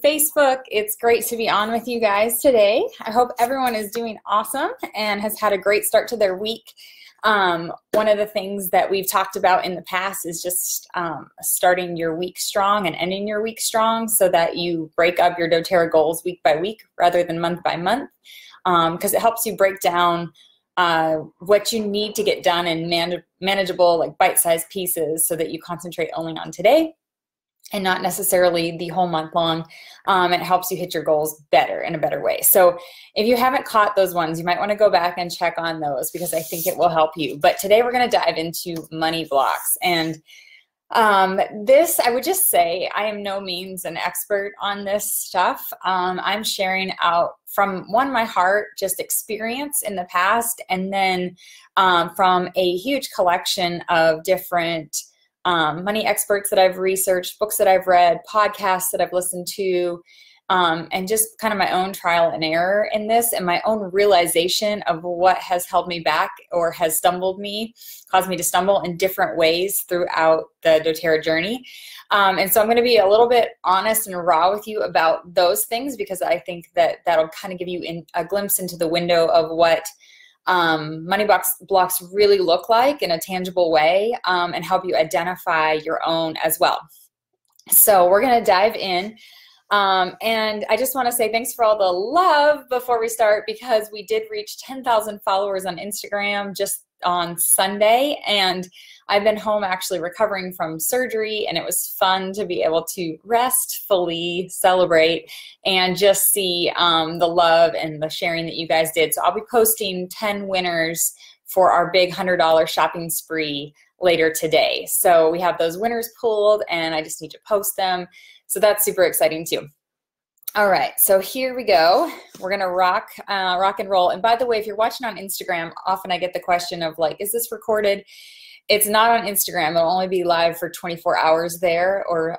Facebook. It's great to be on with you guys today. I hope everyone is doing awesome and has had a great start to their week. One of the things that we've talked about in the past is just starting your week strong and ending your week strong so that you break up your doTERRA goals week by week rather than month by month, because it helps you break down what you need to get done in manageable, like bite-sized pieces so that you concentrate only on today and not necessarily the whole month long. It helps you hit your goals better in a better way. So if you haven't caught those ones, you might want to go back and check on those because I think it will help you. But today we're going to dive into money blocks. And this, I would just say, I am no means an expert on this stuff. I'm sharing out from my heart, just experience in the past, and then from a huge collection of different money experts that I've researched, books that I've read, podcasts that I've listened to, and just kind of my own trial and error in this and my own realization of what has held me back or has caused me to stumble in different ways throughout the doTERRA journey. And so I'm going to be a little bit honest and raw with you about those things because I think that that'll kind of give you a glimpse into the window of what money blocks really look like in a tangible way, and help you identify your own as well. So we're going to dive in. And I just want to say thanks for all the love before we start, because we did reach 10,000 followers on Instagram just on Sunday, and I've been home actually recovering from surgery, and it was fun to be able to rest, fully celebrate, and just see the love and the sharing that you guys did. So I'll be posting 10 winners for our big $100 shopping spree later today. So we have those winners pulled, and I just need to post them. So that's super exciting too. All right, so here we go. We're gonna rock and roll. And by the way, if you're watching on Instagram, often I get the question of like, is this recorded? It's not on Instagram. It'll only be live for 24 hours there, or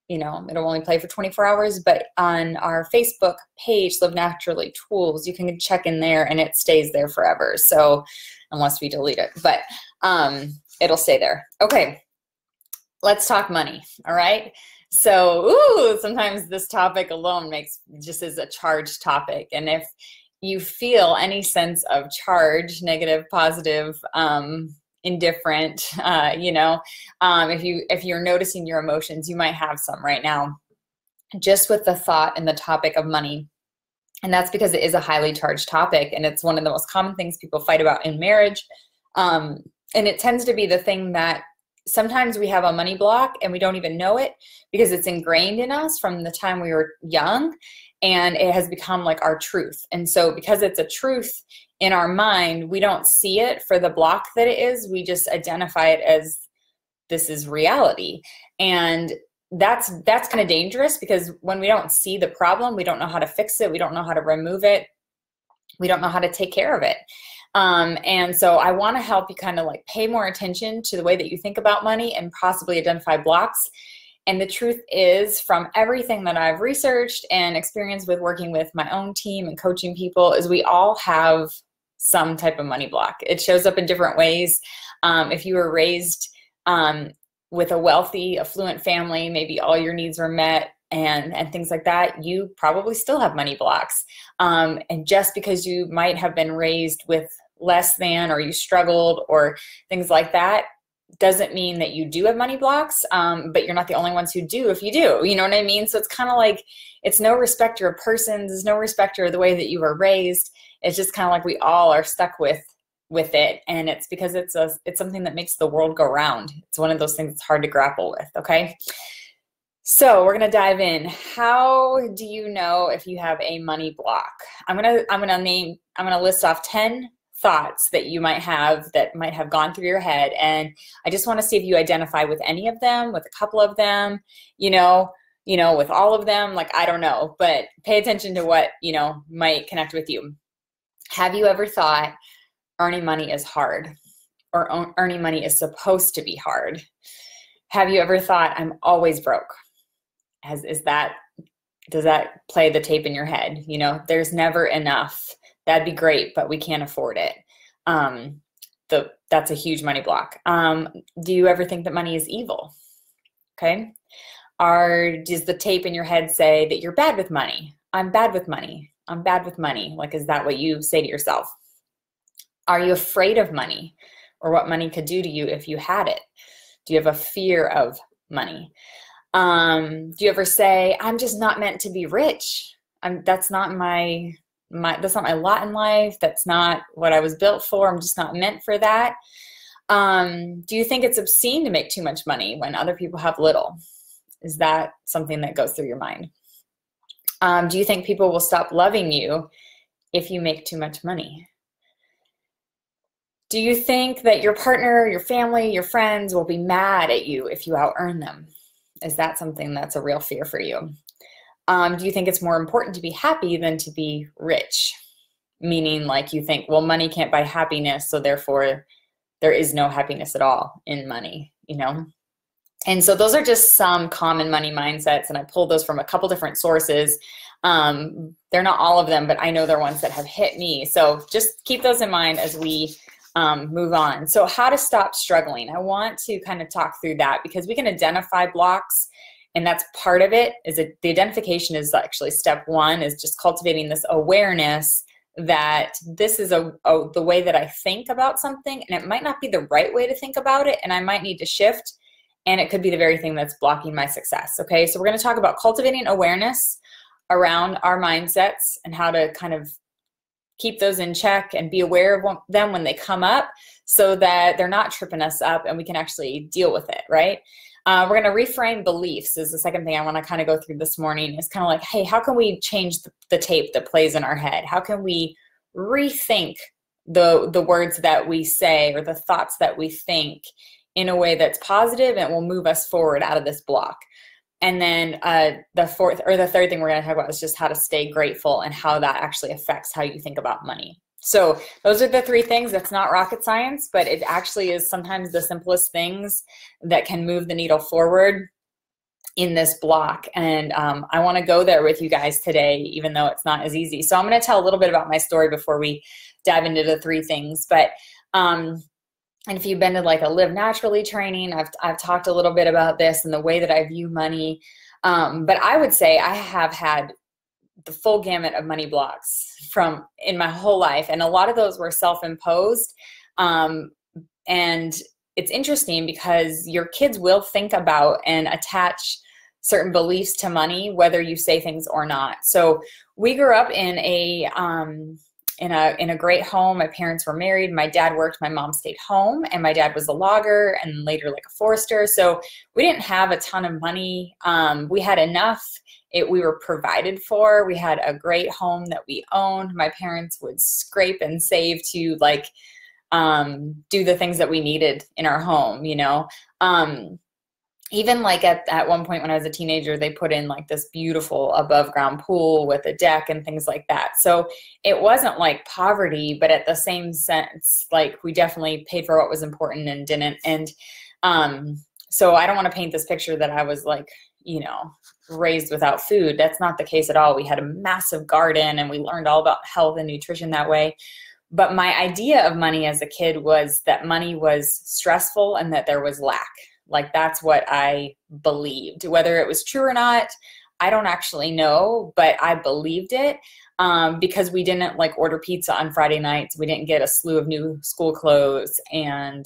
it'll only play for 24 hours. But on our Facebook page, Live Naturally Tools, you can check in there and it stays there forever. So unless we delete it, but it'll stay there. Okay, let's talk money. All right. So, sometimes this topic alone is a charged topic. And if you feel any sense of charge, negative, positive, indifferent, if you're noticing your emotions, you might have some right now, just with the thought and the topic of money. And that's because it is a highly charged topic, and it's one of the most common things people fight about in marriage. And it tends to be the thing that sometimes we have a money block and we don't even know it because it's ingrained in us from the time we were young, and it has become like our truth. And so because it's a truth in our mind, we don't see it for the block that it is. We just identify it as this is reality. And that's kind of dangerous, because when we don't see the problem, we don't know how to fix it. We don't know how to remove it. We don't know how to take care of it. And so I want to help you kind of like pay more attention to the way that you think about money and possibly identify blocks. And the truth is, from everything that I've researched and experienced with working with my own team and coaching people, is we all have some type of money block. It shows up in different ways. If you were raised with a wealthy, affluent family, maybe all your needs were met, and things like that, you probably still have money blocks. And just because you might have been raised with less than, or you struggled or things like that, doesn't mean that you do have money blocks, but you're not the only ones who do if you do. You know what I mean? So it's kind of like, it's no respecter of persons, there's no respecter of the way that you were raised. It's just kind of like we all are stuck with it, and it's because it's something that makes the world go round. It's one of those things that's hard to grapple with, okay? So we're going to dive in. How do you know if you have a money block? I'm going to list off 10 thoughts that you might have that might have gone through your head, and I just want to see if you identify with any of them, with a couple of them, with all of them. Like, I don't know, but pay attention to what, might connect with you. Have you ever thought earning money is hard, or earning money is supposed to be hard? Have you ever thought I'm always broke? Does that play the tape in your head? There's never enough. That'd be great, but we can't afford it. That's a huge money block. Do you ever think that money is evil? Okay. Does the tape in your head say that you're bad with money? I'm bad with money. I'm bad with money. Like, is that what you say to yourself? Are you afraid of money or what money could do to you if you had it? Do you have a fear of money? Do you ever say, I'm just not meant to be rich? That's not that's not my lot in life. That's not what I was built for. I'm just not meant for that. Do you think it's obscene to make too much money when other people have little? Is that something that goes through your mind? Do you think people will stop loving you if you make too much money? Do you think that your partner, your family, your friends will be mad at you if you out-earn them? Is that something that's a real fear for you? Do you think it's more important to be happy than to be rich? Meaning, like, you think, well, money can't buy happiness, so therefore there is no happiness at all in money, you know? And so those are just some common money mindsets, and I pulled those from a couple different sources. They're not all of them, but I know they're ones that have hit me. So just keep those in mind as we move on. So how to stop struggling. I want to kind of talk through that because we can identify blocks, and that's part of it. The identification is actually step one, is just cultivating this awareness that this is the way that I think about something, and it might not be the right way to think about it, and I might need to shift. And it could be the very thing that's blocking my success. Okay, so we're going to talk about cultivating awareness around our mindsets and how to kind of keep those in check and be aware of them when they come up so that they're not tripping us up and we can actually deal with it, right? We're going to reframe beliefs is the second thing I want to kind of go through this morning. It's kind of like, hey, how can we change the tape that plays in our head? How can we rethink the words that we say or the thoughts that we think in a way that's positive and will move us forward out of this block? And then the third thing we're going to talk about is just how to stay grateful and how that actually affects how you think about money. So those are the three things. That's not rocket science, but it actually is sometimes the simplest things that can move the needle forward in this block. And I want to go there with you guys today, even though it's not as easy. So I'm going to tell a little bit about my story before we dive into the three things. But and if you've been to like a Live Naturally training, I've talked a little bit about this and the way that I view money. But I would say I have had the full gamut of money blocks in my whole life. And a lot of those were self-imposed. And it's interesting because your kids will think about and attach certain beliefs to money, whether you say things or not. So we grew up in a great home. My parents were married. My dad worked, my mom stayed home, and my dad was a logger and later like a forester. So we didn't have a ton of money. We had enough. We were provided for. We had a great home that we owned. My parents would scrape and save to like do the things that we needed in our home, you know. Even like at one point when I was a teenager, they put in like this beautiful above ground pool with a deck and things like that. So it wasn't like poverty, but at the same sense, like we definitely paid for what was important and didn't. And so I don't want to paint this picture that I was like, you know, raised without food. That's not the case at all. We had a massive garden and we learned all about health and nutrition that way. But my idea of money as a kid was that money was stressful and that there was lack. Like that's what I believed. Whether it was true or not, I don't actually know, but I believed it because we didn't like order pizza on Friday nights. We didn't get a slew of new school clothes and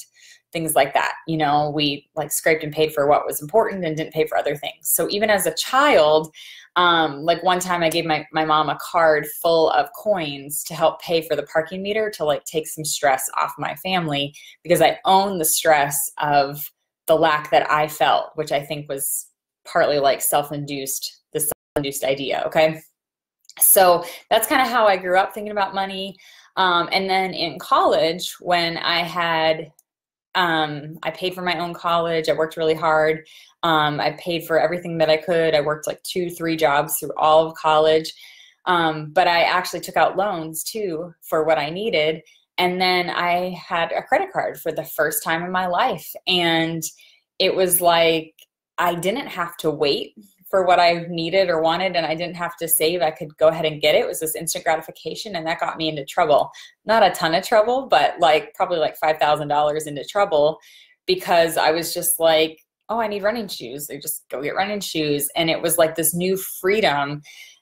things like that. You know, we like scraped and paid for what was important and didn't pay for other things. So even as a child, like one time I gave my mom a card full of coins to help pay for the parking meter to like take some stress off my family because I own the stress of the lack that I felt, which I think was partly like self-induced, the self-induced idea, okay? So that's kind of how I grew up thinking about money. And then in college, when I had, I paid for my own college, I worked really hard. I paid for everything that I could. I worked like 2-3 jobs through all of college. But I actually took out loans too for what I needed. And then I had a credit card for the first time in my life. And it was like, I didn't have to wait for what I needed or wanted, and I didn't have to save. I could go ahead and get it. It was this instant gratification, and that got me into trouble. Not a ton of trouble, but like probably like $5,000 into trouble because I was just like, oh, I need running shoes. They just go get running shoes. And it was like this new freedom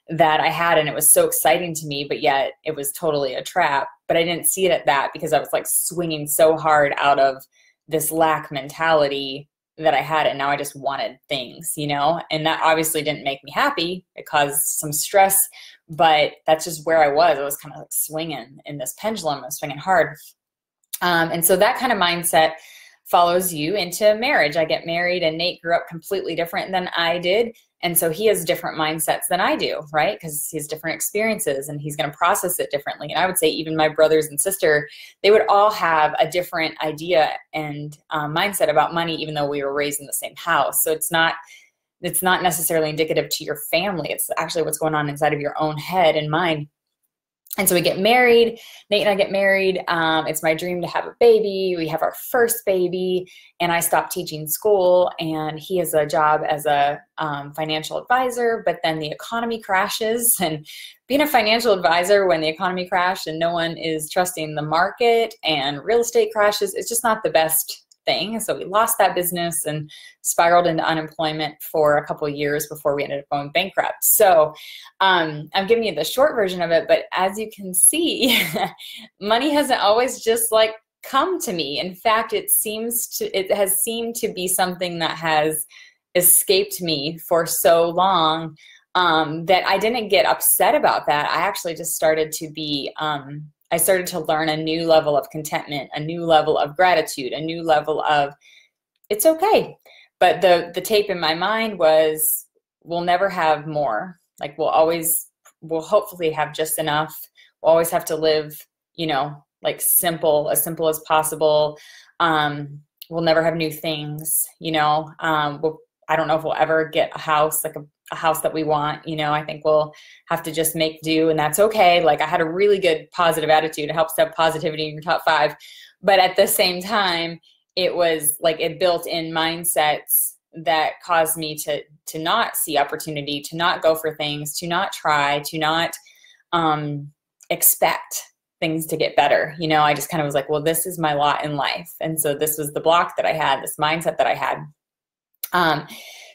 that I had, and it was so exciting to me, but yet it was totally a trap. But I didn't see it at that because I was like swinging so hard out of this lack mentality that I had, and now I just wanted things, you know, and that obviously didn't make me happy. It caused some stress, but that's just where I was. I was kind of like swinging in this pendulum. I was swinging hard. And so that kind of mindset follows you into marriage. I get married, and Nate grew up completely different than I did. And so he has different mindsets than I do, right? Because he has different experiences and he's going to process it differently. And I would say even my brothers and sister, they would all have a different idea and mindset about money, even though we were raised in the same house. So it's not necessarily indicative to your family. It's actually what's going on inside of your own head and mind. And so we get married. Nate and I get married. It's my dream to have a baby. We have our first baby, and I stopped teaching school, and he has a job as a financial advisor, but then the economy crashes. And being a financial advisor when the economy crashed and no one is trusting the market and real estate crashes, it's just not the best thing. So we lost that business and spiraled into unemployment for a couple of years before we ended up going bankrupt. So I'm giving you the short version of it, but as you can see, money hasn't always just like come to me. In fact, it has seemed to be something that has escaped me for so long that I didn't get upset about that. I actually just started to be I started to learn a new level of contentment, a new level of gratitude, a new level of it's okay. But the tape in my mind was, we'll never have more. Like we'll hopefully have just enough. We'll always have to live, you know, like as simple as possible. We'll never have new things, you know. I don't know if we'll ever get a house, like a house that we want, you know. I think we'll have to just make do, and that's okay. Like I had a really good positive attitude. It helps to have positivity in your top 5. But at the same time, it was like it built in mindsets that caused me to not see opportunity, to not go for things, to not try, to not expect things to get better. You know, I just kind of was like, well, this is my lot in life. And so this was the block that I had, this mindset that I had.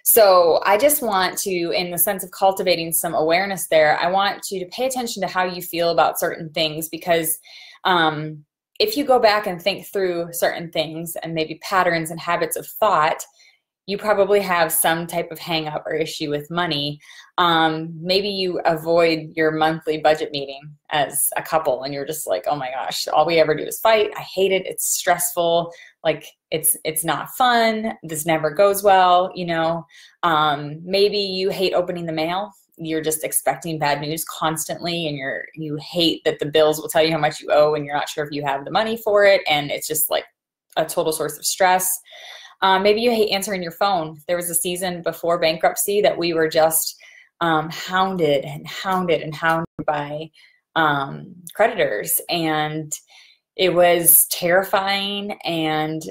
So I just want to, in the sense of cultivating some awareness there, I want you to pay attention to how you feel about certain things, because if you go back and think through certain things and maybe patterns and habits of thought, you probably have some type of hang up or issue with money. Maybe you avoid your monthly budget meeting as a couple and you're just like, oh my gosh, all we ever do is fight. I hate it. It's stressful. Like it's not fun. This never goes well. You know, maybe you hate opening the mail. You're just expecting bad news constantly, and you hate that the bills will tell you how much you owe and you're not sure if you have the money for it. And it's just like a total source of stress. Maybe you hate answering your phone. There was a season before bankruptcy that we were just hounded by creditors, and it was terrifying and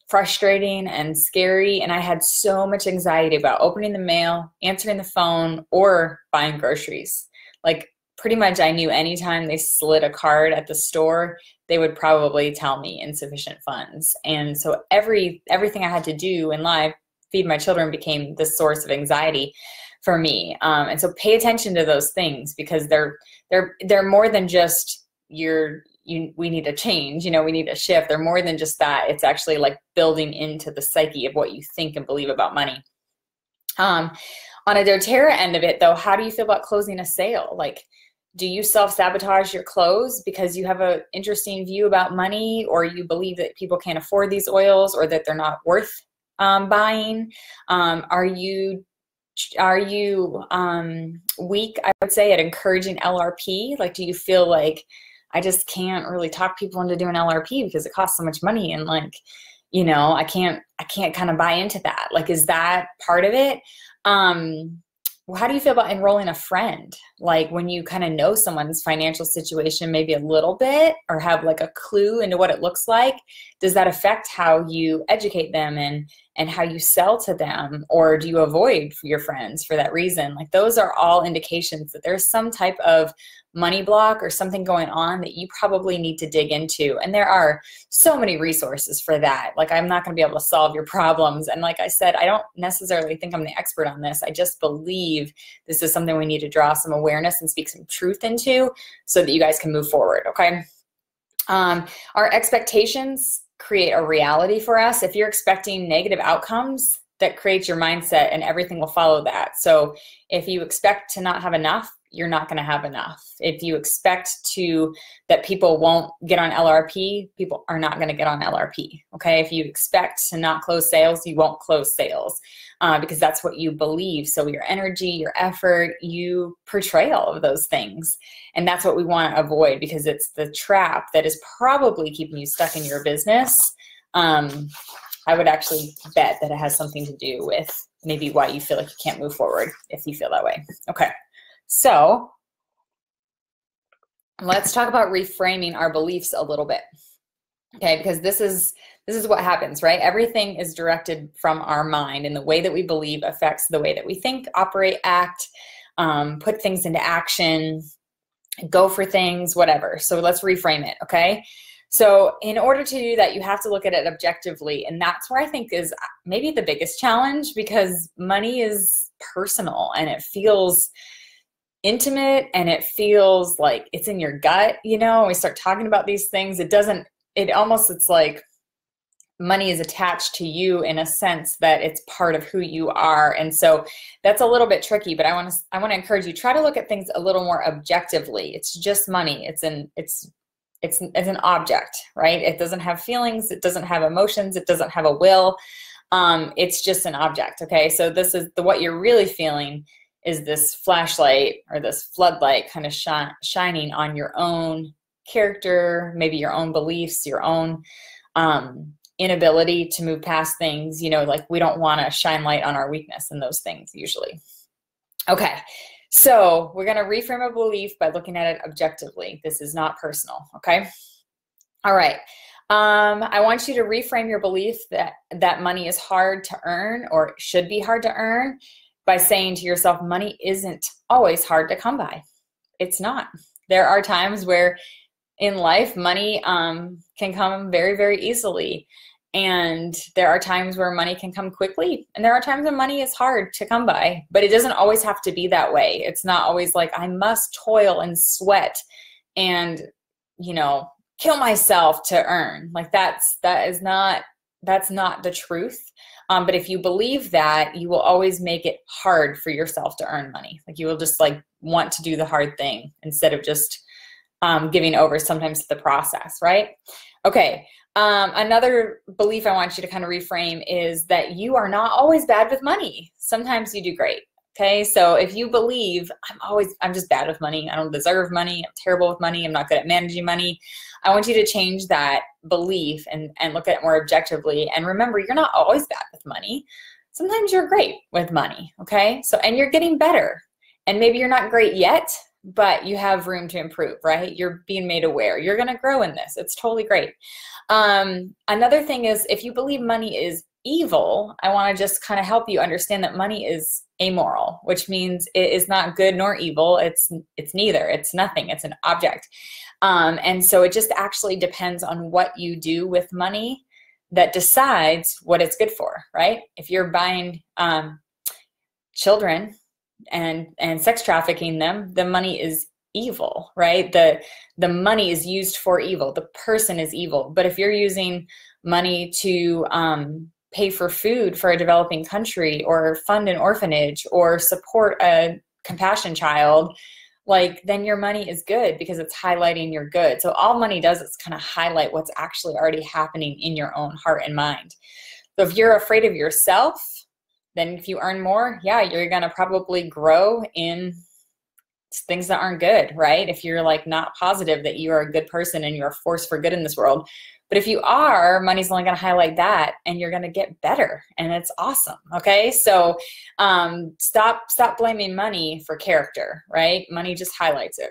frustrating and scary. And I had so much anxiety about opening the mail, answering the phone, or buying groceries. Like pretty much I knew anytime they slid a card at the store, they would probably tell me insufficient funds. And so everything I had to do in life, feed my children, became this source of anxiety for me. And so pay attention to those things, because they're more than just we need a change, you know, we need a shift. They're more than just that. It's actually like building into the psyche of what you think and believe about money. On a doTERRA end of it though, how do you feel about closing a sale? Like, do you self-sabotage your close because you have an interesting view about money, or you believe that people can't afford these oils, or that they're not worth buying? Are you weak, I would say, at encouraging LRP? Like, do you feel like I just can't really talk people into doing LRP because it costs so much money, and like, you know, I can't kind of buy into that? Like, is that part of it? Well, how do you feel about enrolling a friend? Like when you kind of know someone's financial situation maybe a little bit, or have like a clue into what it looks like, does that affect how you educate them and how you sell to them, or do you avoid your friends for that reason? Like, those are all indications that there's some type of money block or something going on that you probably need to dig into. And there are so many resources for that. Like, I'm not going to be able to solve your problems. And like I said, I don't necessarily think I'm the expert on this. I just believe this is something we need to draw some awareness and speak some truth into so that you guys can move forward, okay? Our expectations create a reality for us. If you're expecting negative outcomes, that creates your mindset and everything will follow that. So if you expect to not have enough, you're not going to have enough. If you expect that people won't get on LRP, people are not going to get on LRP. Okay. If you expect to not close sales, you won't close sales because that's what you believe. So your energy, your effort, you portray all of those things. And that's what we want to avoid, because it's the trap that is probably keeping you stuck in your business. I would actually bet that it has something to do with maybe why you feel like you can't move forward if you feel that way. Okay. So let's talk about reframing our beliefs a little bit. Okay, because this is what happens, right? Everything is directed from our mind, and the way that we believe affects the way that we think, operate, act, put things into action, go for things, whatever. So let's reframe it, okay? So in order to do that, you have to look at it objectively, and that's where I think is maybe the biggest challenge, because money is personal and it feels intimate and it feels like it's in your gut, you know. When we start talking about these things, it's like money is attached to you in a sense that it's part of who you are. And so that's a little bit tricky, but I want to encourage you, try to look at things a little more objectively. It's just money. It's an object, right? It doesn't have feelings. It doesn't have emotions. It doesn't have a will. It's just an object. Okay. So this is what you're really feeling is this flashlight or this floodlight kind of shining on your own character, maybe your own beliefs, your own inability to move past things. You know, like, we don't want to shine light on our weakness and those things usually. Okay, so we're going to reframe a belief by looking at it objectively. This is not personal, okay? All right. I want you to reframe your belief that money is hard to earn, or should be hard to earn, by saying to yourself, money isn't always hard to come by. It's not. There are times where in life, money can come very, very easily. And there are times where money can come quickly. And there are times when money is hard to come by. But it doesn't always have to be that way. It's not always like, I must toil and sweat and, you know, kill myself to earn. Like, that's not the truth. But if you believe that, you will always make it hard for yourself to earn money. Like, you will just like want to do the hard thing instead of just giving over sometimes to the process, right? Okay. Another belief I want you to kind of reframe is that you are not always bad with money. Sometimes you do great. Okay. So if you believe I'm just bad with money, I don't deserve money, I'm terrible with money, I'm not good at managing money, I want you to change that belief and look at it more objectively. And remember, you're not always bad with money. Sometimes you're great with money. Okay. So, and you're getting better, and maybe you're not great yet, but you have room to improve, right? You're being made aware. You're going to grow in this. It's totally great. Another thing is, if you believe money is evil, I want to just kind of help you understand that money is amoral, which means it is not good nor evil. It's neither. It's nothing. It's an object. And so it just actually depends on what you do with money that decides what it's good for, right? If you're buying children and sex trafficking them, the money is evil, right? The money is used for evil. The person is evil. But if you're using money to pay for food for a developing country, or fund an orphanage, or support a compassion child, like, then your money is good because it's highlighting your good. So all money does is kind of highlight what's actually already happening in your own heart and mind. So if you're afraid of yourself, then if you earn more, yeah, you're going to probably grow in things that aren't good, right? If you're like not positive that you are a good person and you're a force for good in this world. But if you are, money's only going to highlight that, and you're going to get better, and it's awesome. Okay. So stop blaming money for character, right? Money just highlights it.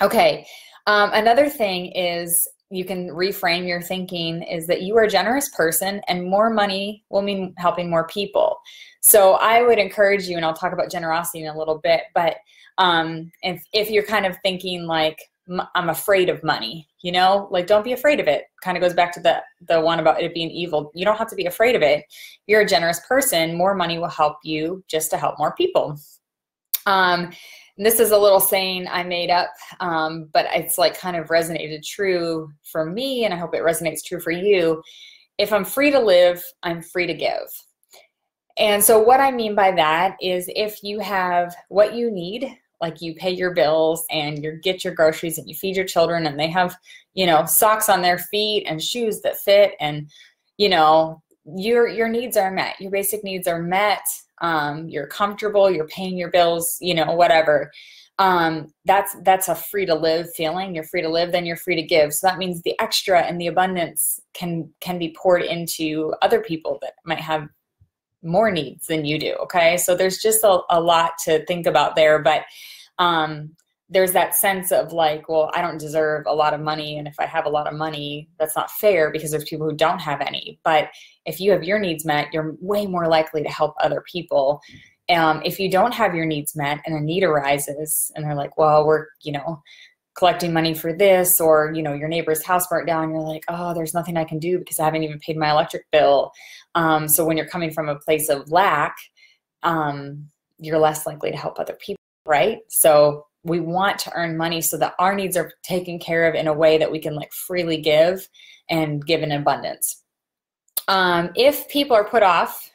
Okay. Another thing is, you can reframe your thinking is that you are a generous person and more money will mean helping more people. So I would encourage you, and I'll talk about generosity in a little bit, but if you're kind of thinking like, I'm afraid of money, you know, like don't be afraid of it. Kind of goes back to the one about it being evil. You don't have to be afraid of it. You're a generous person. More money will help you just to help more people. This is a little saying I made up, but it's like kind of resonated true for me, and I hope it resonates true for you. If I'm free to live, I'm free to give. And so what I mean by that is if you have what you need, like you pay your bills and you get your groceries and you feed your children and they have, you know, socks on their feet and shoes that fit, and, you know, your needs are met, your basic needs are met. You're comfortable, you're paying your bills, you know, whatever. That's a free to live feeling. You're free to live, then you're free to give. So that means the extra and the abundance can be poured into other people that might have more needs than you do. Okay. So there's just a lot to think about there, but, there's that sense of like, well, I don't deserve a lot of money. And if I have a lot of money, that's not fair because there's people who don't have any. But if you have your needs met, you're way more likely to help other people. If you don't have your needs met and a need arises and they're like, well, we're, you know, collecting money for this, or, you know, your neighbor's house burnt down, you're like, oh, there's nothing I can do because I haven't even paid my electric bill. So when you're coming from a place of lack, you're less likely to help other people, right? So we want to earn money so that our needs are taken care of in a way that we can like freely give and give in abundance. If people are put off,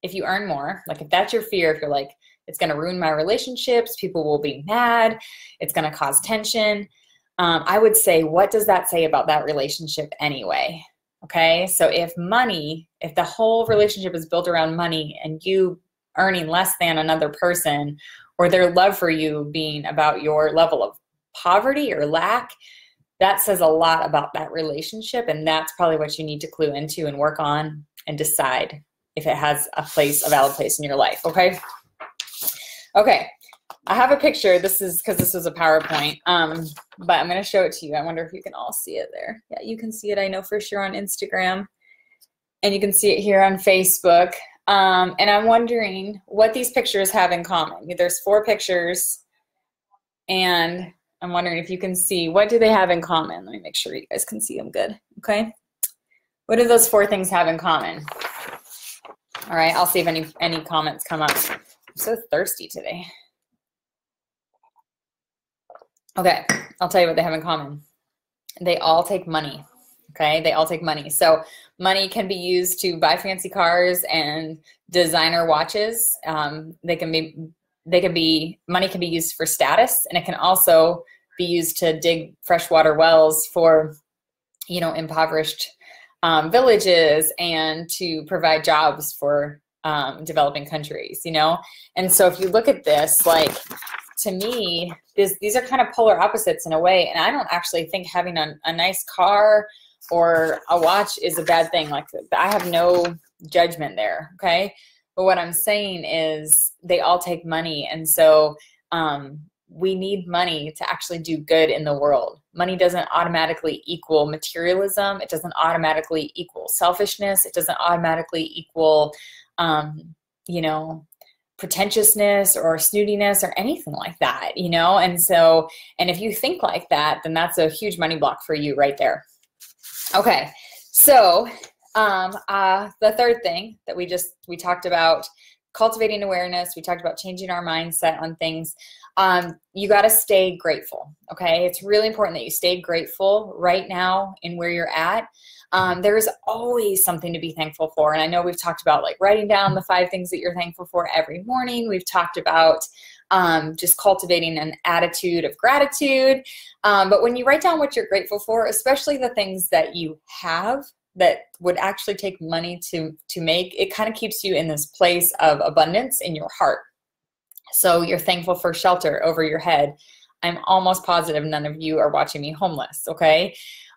if you earn more, like if that's your fear, if you're like, it's going to ruin my relationships, people will be mad, it's going to cause tension, I would say, what does that say about that relationship anyway? Okay, so if the whole relationship is built around money and you earning less than another person, or their love for you being about your level of poverty or lack, that says a lot about that relationship. And that's probably what you need to clue into and work on and decide if it has a valid place in your life. Okay. Okay. I have a picture. This is because this was a PowerPoint, but I'm going to show it to you. I wonder if you can all see it there. Yeah, you can see it. I know for sure on Instagram, and you can see it here on Facebook. And I'm wondering what these pictures have in common. There's 4 pictures, and I'm wondering if you can see, what do they have in common? Let me make sure you guys can see them good. Okay. What do those 4 things have in common? All right. I'll see if any comments come up. I'm so thirsty today. Okay. I'll tell you what they have in common. They all take money. Okay, they all take money. So money can be used to buy fancy cars and designer watches. Money can be used for status, and it can also be used to dig freshwater wells for, you know, impoverished villages, and to provide jobs for developing countries, you know. And so if you look at this, like, to me, these are kind of polar opposites in a way, and I don't actually think having a nice car or a watch is a bad thing. Like, I have no judgment there, okay? But what I'm saying is they all take money, and so we need money to actually do good in the world. Money doesn't automatically equal materialism. It doesn't automatically equal selfishness. It doesn't automatically equal, you know, pretentiousness or snootiness or anything like that, you know? And so, and if you think like that, then that's a huge money block for you right there. Okay, so the third thing that we talked about, cultivating awareness. We talked about changing our mindset on things. You got to stay grateful. Okay, it's really important that you stay grateful right now in where you're at. There is always something to be thankful for, and I know we've talked about like writing down the 5 things that you're thankful for every morning. We've talked about just cultivating an attitude of gratitude. But when you write down what you're grateful for, especially the things that you have that would actually take money to make, it kind of keeps you in this place of abundance in your heart. So you're thankful for shelter over your head. I'm almost positive none of you are watching me homeless, okay?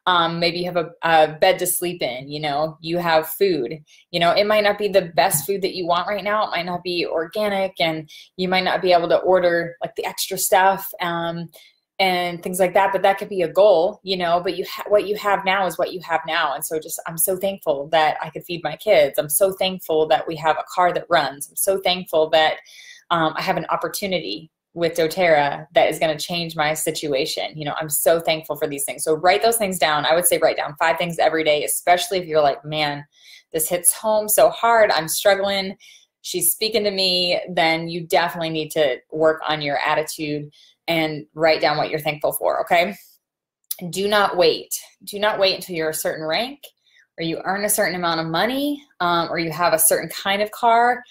Maybe you have a bed to sleep in, you know, you have food, you know, it might not be the best food that you want right now. It might not be organic, and you might not be able to order like the extra stuff. and things like that. But that could be a goal, you know, but what you have now is what you have now. And so I'm so thankful that I could feed my kids. I'm so thankful that we have a car that runs. I'm so thankful that I have an opportunity with doTERRA that is going to change my situation. You know, I'm so thankful for these things. So write those things down. I would say write down 5 things every day, especially if you're like, man, this hits home so hard. I'm struggling. She's speaking to me. Then you definitely need to work on your attitude and write down what you're thankful for. Okay. Do not wait. Do not wait until you're a certain rank, or you earn a certain amount of money, or you have a certain kind of car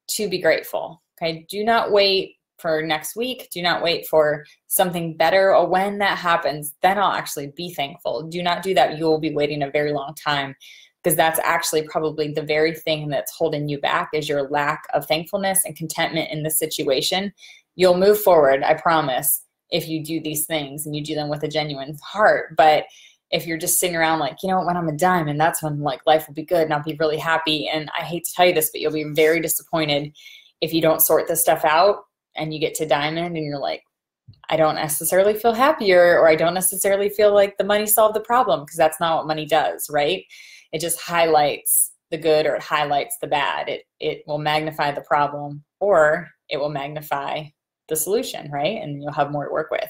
to be grateful. Okay. Do not wait for next week. Do not wait for something better, or when that happens, then I'll actually be thankful. Do not do that. You will be waiting a very long time, because that's actually probably the very thing that's holding you back, is your lack of thankfulness and contentment in the situation. You'll move forward, I promise, if you do these things and you do them with a genuine heart. But if you're just sitting around like, you know, when I'm a diamond, that's when like life will be good and I'll be really happy. And I hate to tell you this, but you'll be very disappointed if you don't sort this stuff out and you get to diamond and you're like, I don't necessarily feel happier, or I don't necessarily feel like the money solved the problem, because that's not what money does, right? It just highlights the good, or it highlights the bad. It will magnify the problem, or it will magnify the solution, right? And you'll have more to work with.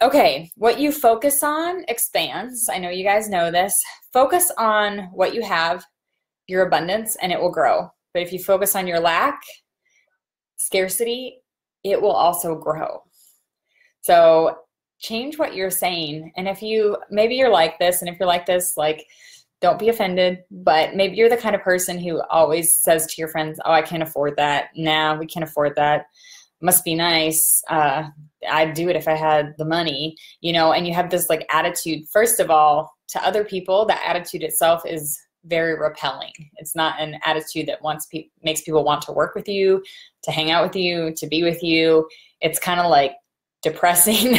Okay, what you focus on expands. I know you guys know this. Focus on what you have, your abundance, and it will grow. But if you focus on your lack, scarcity, it will also grow. So change what you're saying. And if maybe you're like this, and if you're like this, like, don't be offended, but maybe you're the kind of person who always says to your friends, oh, I can't afford that. Nah, we can't afford that. Must be nice. I'd do it if I had the money, you know, and you have this like attitude, first of all, to other people. That attitude itself is very repelling. It's not an attitude that makes people want to work with you, to hang out with you, to be with you. It's kind of like depressing.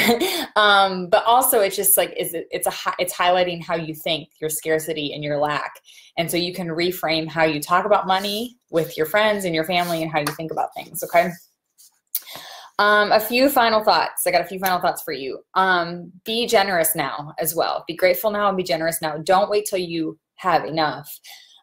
But also it's just like, it's highlighting how you think, your scarcity and your lack. And so you can reframe how you talk about money with your friends and your family, and how you think about things. Okay. A few final thoughts. I got a few final thoughts for you. Be generous now as well. Be grateful now and be generous now. Don't wait till you have enough.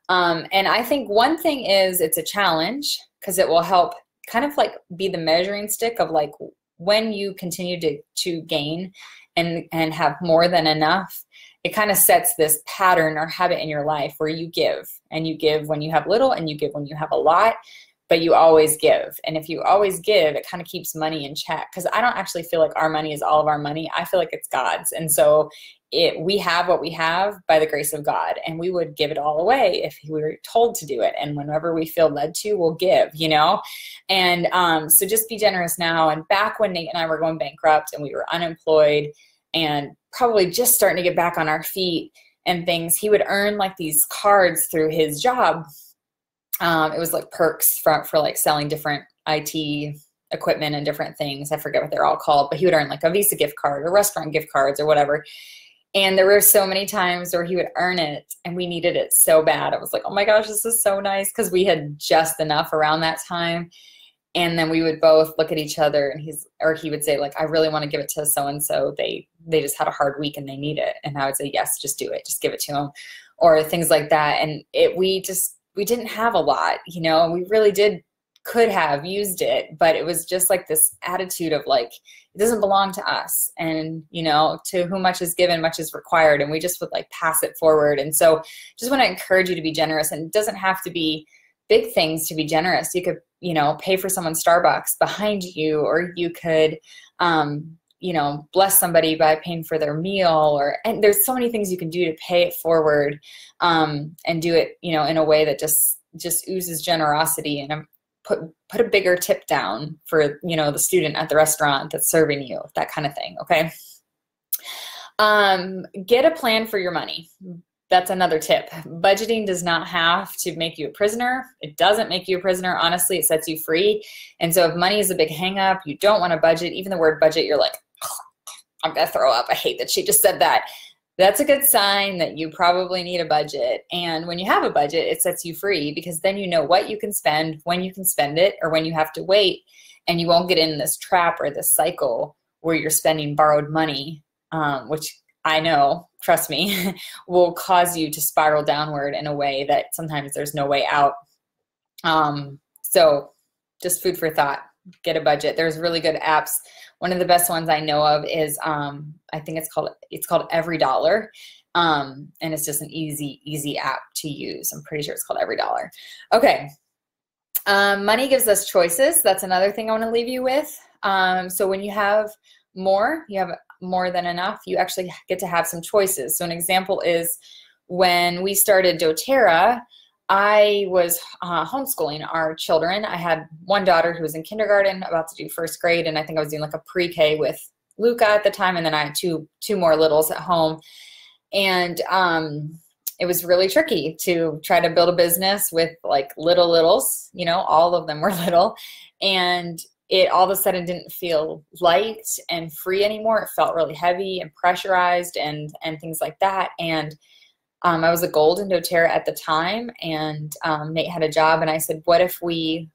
And I think one thing is, it's a challenge, because it will help kind of like be the measuring stick of like, when you continue to gain and have more than enough, it kind of sets this pattern or habit in your life where you give, and you give when you have little, and you give when you have a lot, but you always give. And if you always give, it kind of keeps money in check, because I don't actually feel like our money is all of our money. I feel like it's God's. And so we have what we have by the grace of God, and we would give it all away if we were told to do it. And whenever we feel led to, we'll give, you know? And so just be generous now. And back when Nate and I were going bankrupt and we were unemployed and probably just starting to get back on our feet and things, he would earn like these cards through his job. It was like perks for like selling different IT equipment and different things. I forget what they're all called, but he would earn like a Visa gift card or restaurant gift cards or whatever. And there were so many times where he would earn it and we needed it so bad. I was like, oh my gosh, this is so nice, because we had just enough around that time. And then we would both look at each other, and he would say like, I really want to give it to so-and-so. They just had a hard week and they need it. And I would say, yes, just do it. Just give it to them, or things like that. And we didn't have a lot, you know, and we really could have used it, but it was just like this attitude of like, it doesn't belong to us. And, you know, to whom much is given, much is required. And we just would like pass it forward. And so just want to encourage you to be generous, and it doesn't have to be big things to be generous. You could, you know, pay for someone's Starbucks behind you, or you could, you know, bless somebody by paying for their meal, and there's so many things you can do to pay it forward, and do it, you know, in a way that just oozes generosity. And put a bigger tip down for, you know, the student at the restaurant that's serving you, that kind of thing. Okay. Get a plan for your money. That's another tip. Budgeting does not have to make you a prisoner. It doesn't make you a prisoner. Honestly, it sets you free. And so if money is a big hang up, you don't want to budget, even the word budget, you're like, I'm going to throw up. I hate that she just said that. That's a good sign that you probably need a budget. And when you have a budget, it sets you free, because then you know what you can spend, when you can spend it, or when you have to wait, and you won't get in this trap or this cycle where you're spending borrowed money, which I know, trust me, will cause you to spiral downward in a way that sometimes there's no way out. So just food for thought, get a budget. There's really good apps. One of the best ones I know of is, I think it's called EveryDollar. And it's just an easy app to use. I'm pretty sure it's called EveryDollar. Okay. Money gives us choices. That's another thing I want to leave you with. So when you have more than enough, you actually get to have some choices. So an example is when we started doTERRA, I was homeschooling our children. I had one daughter who was in kindergarten, about to do first grade, and I think I was doing like a pre-K with Luca at the time, and then I had two more littles at home. And it was really tricky to try to build a business with like littles, all of them were little, and it all of a sudden didn't feel light and free anymore. It felt really heavy and pressurized and things like that. And I was a gold in doTERRA at the time, and Nate had a job, and I said, what if we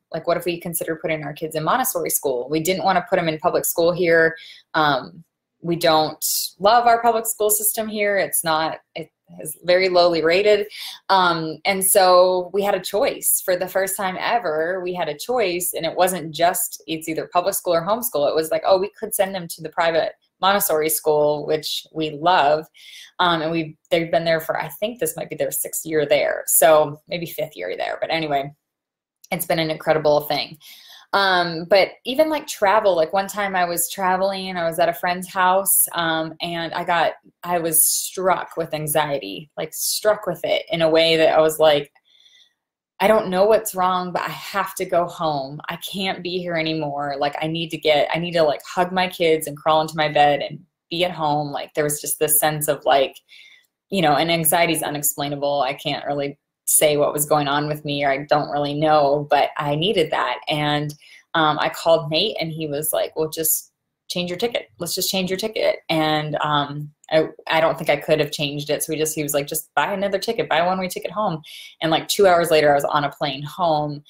consider putting our kids in Montessori school? We didn't want to put them in public school here. We don't love our public school system here. It is very lowly rated. And so we had a choice. For the first time ever, we had a choice, and it wasn't just it's either public school or homeschool. It was like, oh, we could send them to the private Montessori school, which we love. And they've been there for, I think this might be their 6th year there. So maybe 5th year there. But anyway, it's been an incredible thing. But even like travel, like one time I was traveling, I was at a friend's house, and I was struck with anxiety, like struck with it in a way that I was like, I don't know what's wrong, but I have to go home. I can't be here anymore. Like I need to like hug my kids and crawl into my bed and be at home. Like there was just this sense of like, and anxiety is unexplainable. I can't really say what was going on with me, or I don't really know, but I needed that. And I called Nate, and he was like, well, just change your ticket. Let's just change your ticket. And I don't think I could have changed it. So he was like, just buy another ticket, buy a one-way ticket home. And like 2 hours later, I was on a plane home,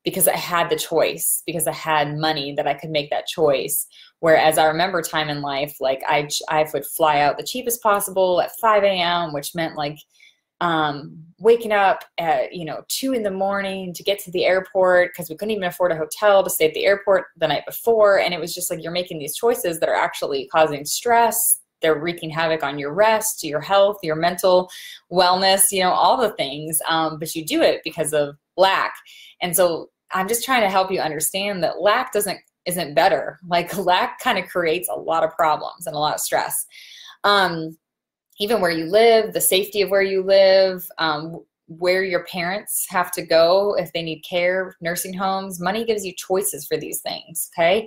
because I had the choice, because I had money that I could make that choice. Whereas I remember time in life, like I would fly out the cheapest possible at 5 a.m., which meant like waking up at 2 in the morning to get to the airport, because we couldn't even afford a hotel to stay at the airport the night before. And it was just like you're making these choices that are actually causing stress. They're wreaking havoc on your rest, your health, your mental wellness, all the things, but you do it because of lack. And so I'm just trying to help you understand that lack isn't better. Like lack kind of creates a lot of problems and a lot of stress. Even where you live, the safety of where you live, where your parents have to go if they need care, nursing homes. Money gives you choices for these things, okay?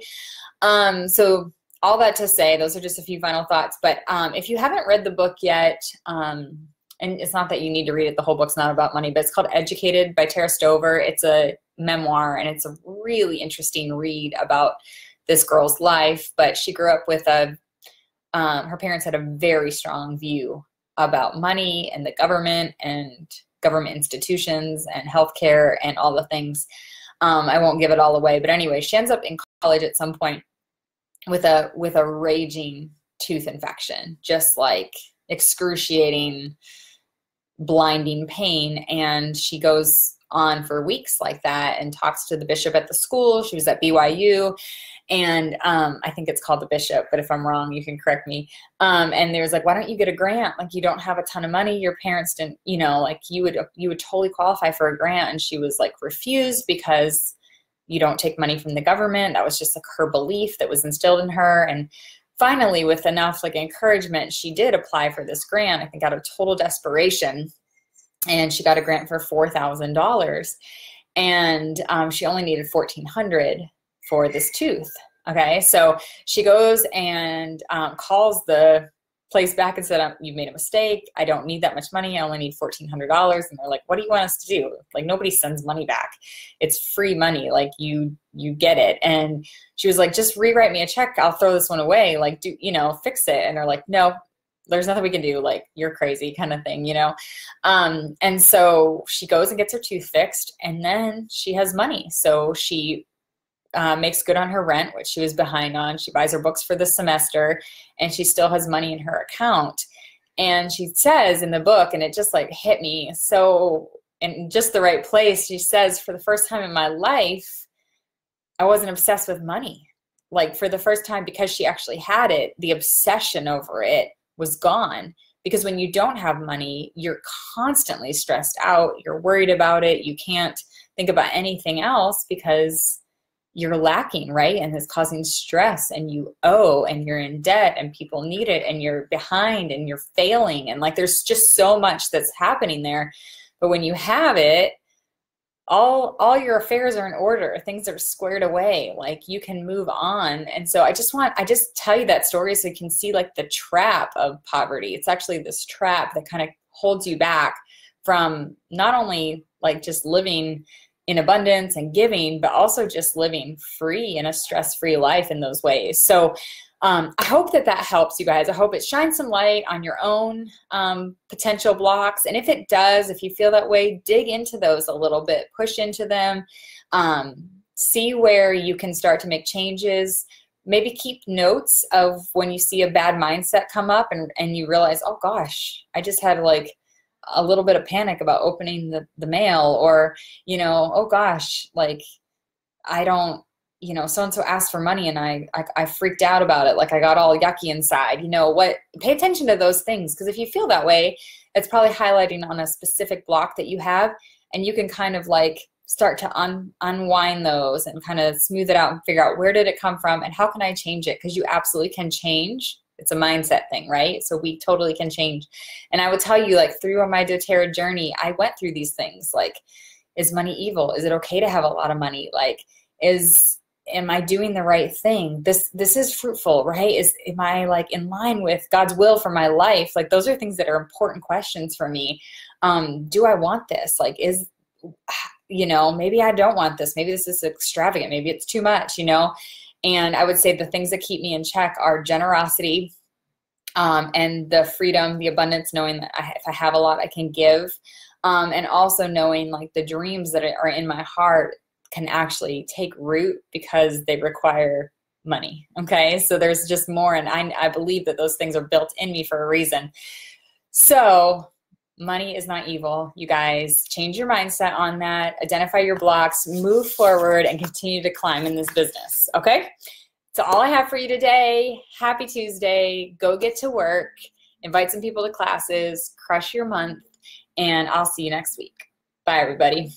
So all that to say, those are just a few final thoughts. But if you haven't read the book yet, and it's not that you need to read it, the whole book's not about money, but it's called Educated by Tara Stover. It's a memoir, and it's a really interesting read about this girl's life. But she grew up with her parents had a very strong view about money and the government and government institutions and healthcare and all the things. I won't give it all away, but anyway, she ends up in college at some point with a raging tooth infection, just like excruciating, blinding pain. And she goes on for weeks like that and talks to the bishop at the school. She was at BYU, and I think it's called the Bishop, but if I'm wrong, you can correct me. And there's like, why don't you get a grant? Like you don't have a ton of money. Your parents didn't, like you would totally qualify for a grant. And she was like refused because you don't take money from the government. That was just like her belief that was instilled in her. And finally, with enough like encouragement, she did apply for this grant, I think out of total desperation. And she got a grant for $4,000, and she only needed $1,400 for this tooth. Okay, so she goes and calls the place back and said, "You've made a mistake. I don't need that much money. I only need $1,400." And they're like, "What do you want us to do? Like nobody sends money back. It's free money. Like you get it." And she was like, "Just rewrite me a check. I'll throw this one away. Like fix it." And they're like, "No. There's nothing we can do, like you're crazy," kind of thing, And so she goes and gets her tooth fixed, and then she has money. So she makes good on her rent, which she was behind on. She buys her books for the semester, and she still has money in her account. And she says in the book, and it just like hit me so in just the right place, she says, for the first time in my life, I wasn't obsessed with money. Like for the first time, because she actually had it, the obsession over it was gone. Because when you don't have money, you're constantly stressed out. You're worried about it. You can't think about anything else because you're lacking, right? And it's causing stress, and you owe, and you're in debt, and people need it, and you're behind, and you're failing. And like, there's just so much that's happening there. But when you have it, all your affairs are in order. Things are squared away. Like, you can move on. And so I just tell you that story so you can see like the trap of poverty. It's actually this trap that kind of holds you back from not only like just living in abundance and giving, but also just living free in a stress-free life in those ways. So I hope that helps you guys. I hope it shines some light on your own potential blocks. And if it does, if you feel that way, dig into those a little bit, push into them, see where you can start to make changes. Maybe keep notes of when you see a bad mindset come up and you realize, oh gosh, I just had like a little bit of panic about opening the mail, or, you know, oh gosh, like I don't, you know, so-and-so asked for money and I freaked out about it. Like I got all yucky inside, you know what, pay attention to those things. Cause if you feel that way, it's probably highlighting on a specific block that you have, and you can kind of like start to unwind those and kind of smooth it out and figure out where did it come from and how can I change it? Cause you absolutely can change. It's a mindset thing, right? So we totally can change. And I would tell you, like, through my doTERRA journey, I went through these things. Like, is money evil? Is it okay to have a lot of money? Like, am I doing the right thing? This is fruitful, right? Am I like in line with God's will for my life? Like, those are things that are important questions for me. Do I want this? Like, you know, maybe I don't want this. Maybe this is extravagant. Maybe it's too much, you know? And I would say the things that keep me in check are generosity, and the freedom, the abundance, knowing that if I have a lot, I can give. And also knowing like the dreams that are in my heart can actually take root because they require money. Okay. So there's just more. And I believe that those things are built in me for a reason. So money is not evil. You guys change your mindset on that, identify your blocks, move forward, and continue to climb in this business. Okay. So all I have for you today. Happy Tuesday. Go get to work, invite some people to classes, crush your month, and I'll see you next week. Bye, everybody.